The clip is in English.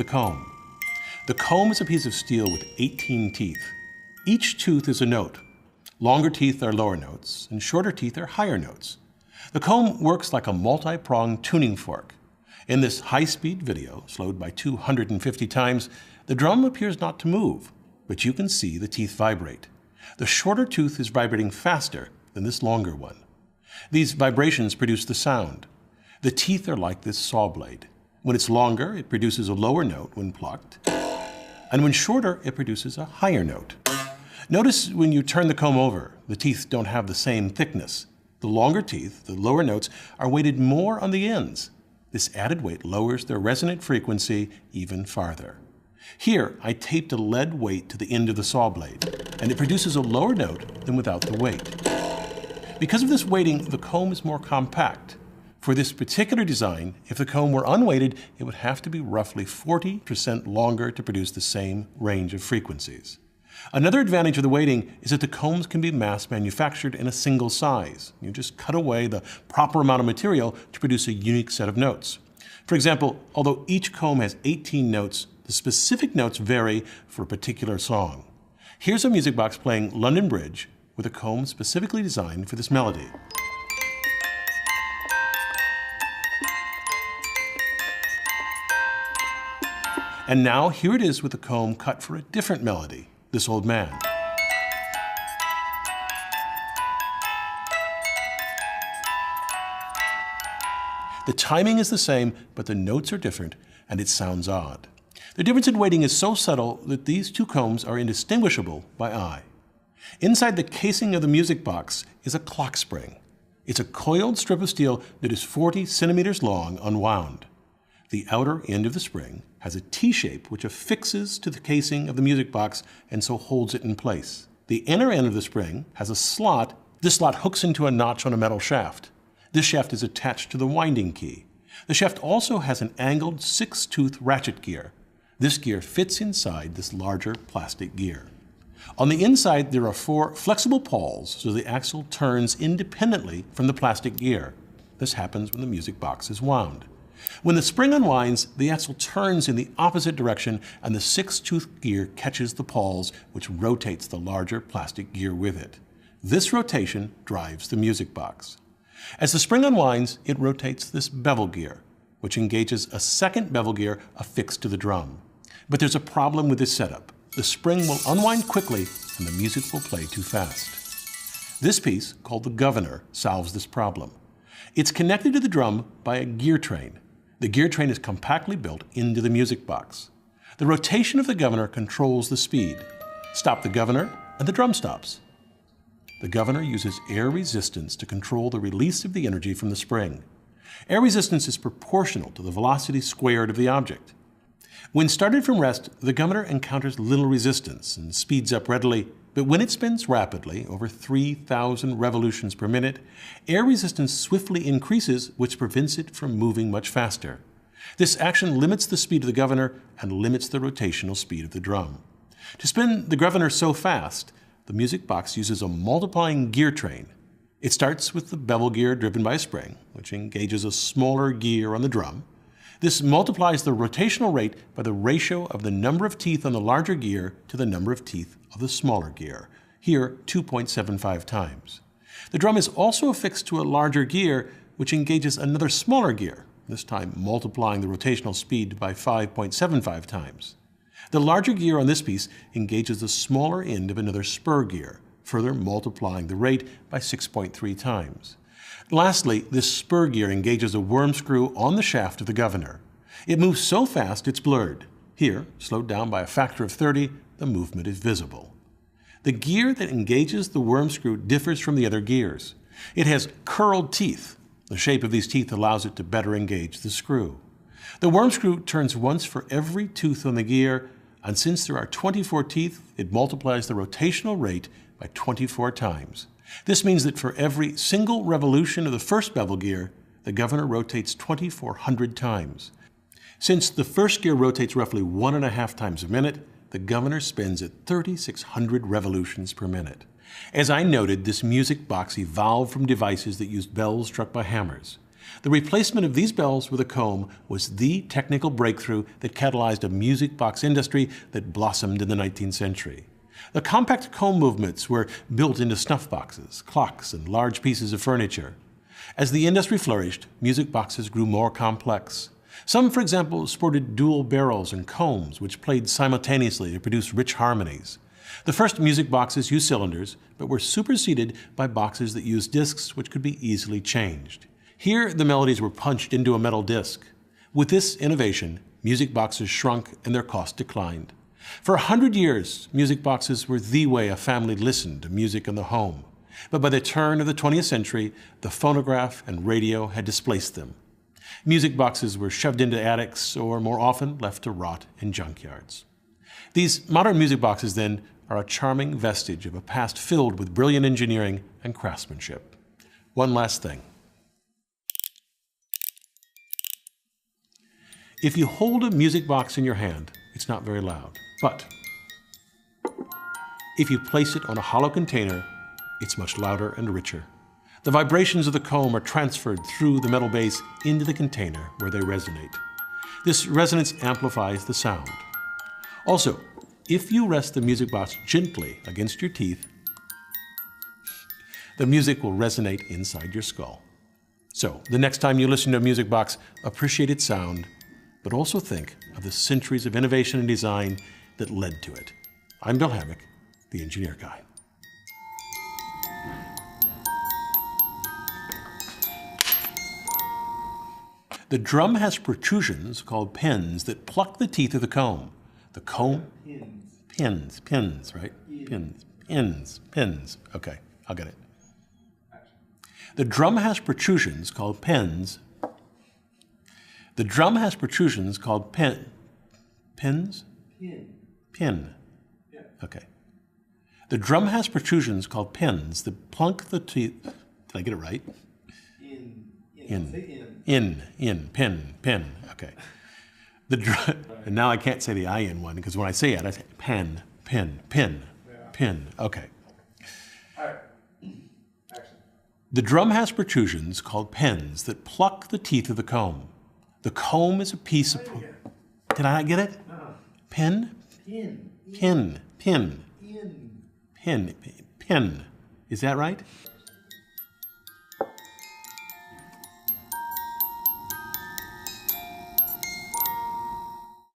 The comb. The comb is a piece of steel with 18 teeth. Each tooth is a note. Longer teeth are lower notes, and shorter teeth are higher notes. The comb works like a multi-pronged tuning fork. In this high-speed video, slowed by 250 times, the drum appears not to move, but you can see the teeth vibrate. The shorter tooth is vibrating faster than this longer one. These vibrations produce the sound. The teeth are like this saw blade. When it's longer, it produces a lower note when plucked, and when shorter, it produces a higher note. Notice when you turn the comb over, the teeth don't have the same thickness. The longer teeth, the lower notes, are weighted more on the ends. This added weight lowers their resonant frequency even farther. Here, I taped a lead weight to the end of the saw blade, and it produces a lower note than without the weight. Because of this weighting, the comb is more compact. For this particular design, if the comb were unweighted, it would have to be roughly 40% longer to produce the same range of frequencies. Another advantage of the weighting is that the combs can be mass manufactured in a single size. You just cut away the proper amount of material to produce a unique set of notes. For example, although each comb has 18 notes, the specific notes vary for a particular song. Here's a music box playing London Bridge with a comb specifically designed for this melody. And now here it is with a comb cut for a different melody, This Old Man. The timing is the same, but the notes are different, and it sounds odd. The difference in weighting is so subtle that these two combs are indistinguishable by eye. Inside the casing of the music box is a clock spring. It's a coiled strip of steel that is 40 centimeters long, unwound. The outer end of the spring has a T-shape which affixes to the casing of the music box and so holds it in place. The inner end of the spring has a slot. This slot hooks into a notch on a metal shaft. This shaft is attached to the winding key. The shaft also has an angled 6-tooth ratchet gear. This gear fits inside this larger plastic gear. On the inside, there are 4 flexible pawls so the axle turns independently from the plastic gear. This happens when the music box is wound. When the spring unwinds, the axle turns in the opposite direction and the 6-tooth gear catches the pawls, which rotates the larger plastic gear with it. This rotation drives the music box. As the spring unwinds, it rotates this bevel gear, which engages a second bevel gear affixed to the drum. But there's a problem with this setup. The spring will unwind quickly and the music will play too fast. This piece, called the governor, solves this problem. It's connected to the drum by a gear train. The gear train is compactly built into the music box. The rotation of the governor controls the speed. Stop the governor and the drum stops. The governor uses air resistance to control the release of the energy from the spring. Air resistance is proportional to the velocity squared of the object. When started from rest, the governor encounters little resistance and speeds up readily, but when it spins rapidly, over 3,000 revolutions per minute, air resistance swiftly increases, which prevents it from moving much faster. This action limits the speed of the governor and limits the rotational speed of the drum. To spin the governor so fast, the music box uses a multiplying gear train. It starts with the bevel gear driven by a spring, which engages a smaller gear on the drum. This multiplies the rotational rate by the ratio of the number of teeth on the larger gear to the number of teeth of the smaller gear, here 2.75 times. The drum is also affixed to a larger gear, which engages another smaller gear, this time multiplying the rotational speed by 5.75 times. The larger gear on this piece engages the smaller end of another spur gear, further multiplying the rate by 6.3 times. Lastly, this spur gear engages a worm screw on the shaft of the governor. It moves so fast it's blurred. Here, slowed down by a factor of 30, the movement is visible. The gear that engages the worm screw differs from the other gears. It has curled teeth. The shape of these teeth allows it to better engage the screw. The worm screw turns once for every tooth on the gear, and since there are 24 teeth, it multiplies the rotational rate by 24 times. This means that for every single revolution of the first bevel gear, the governor rotates 2,400 times. Since the first gear rotates roughly 1.5 times a minute, the governor spins at 3,600 revolutions per minute. As I noted, this music box evolved from devices that used bells struck by hammers. The replacement of these bells with a comb was the technical breakthrough that catalyzed a music box industry that blossomed in the 19th century. The compact comb movements were built into snuff boxes, clocks, and large pieces of furniture. As the industry flourished, music boxes grew more complex. Some, for example, sported dual barrels and combs, which played simultaneously to produce rich harmonies. The first music boxes used cylinders, but were superseded by boxes that used discs, which could be easily changed. Here, the melodies were punched into a metal disc. With this innovation, music boxes shrunk and their cost declined. For 100 years, music boxes were the way a family listened to music in the home. But by the turn of the 20th century, the phonograph and radio had displaced them. Music boxes were shoved into attics or, more often, left to rot in junkyards. These modern music boxes, then, are a charming vestige of a past filled with brilliant engineering and craftsmanship. One last thing. If you hold a music box in your hand, it's not very loud. But if you place it on a hollow container, it's much louder and richer. The vibrations of the comb are transferred through the metal base into the container where they resonate. This resonance amplifies the sound. Also, if you rest the music box gently against your teeth, the music will resonate inside your skull. So, the next time you listen to a music box, appreciate its sound, but also think of the centuries of innovation and design that led to it. I'm Bill Hammack, the Engineer Guy. The drum has protrusions called pins that pluck the teeth of the comb. The comb? Pins, right? Pins. Okay, I'll get it. The drum has protrusions called pins. The drum has protrusions called pins? Pin. Yeah. Okay. The drum has protrusions called pins that plunk the teeth. Did I get it right? Pin. Okay. And now I can't say the I-N one because when I say it, I say pin. Okay. All right. Action. The drum has protrusions called pins that pluck the teeth of the comb. The comb is a piece of... Did I not get it? No. Pin. Is that right?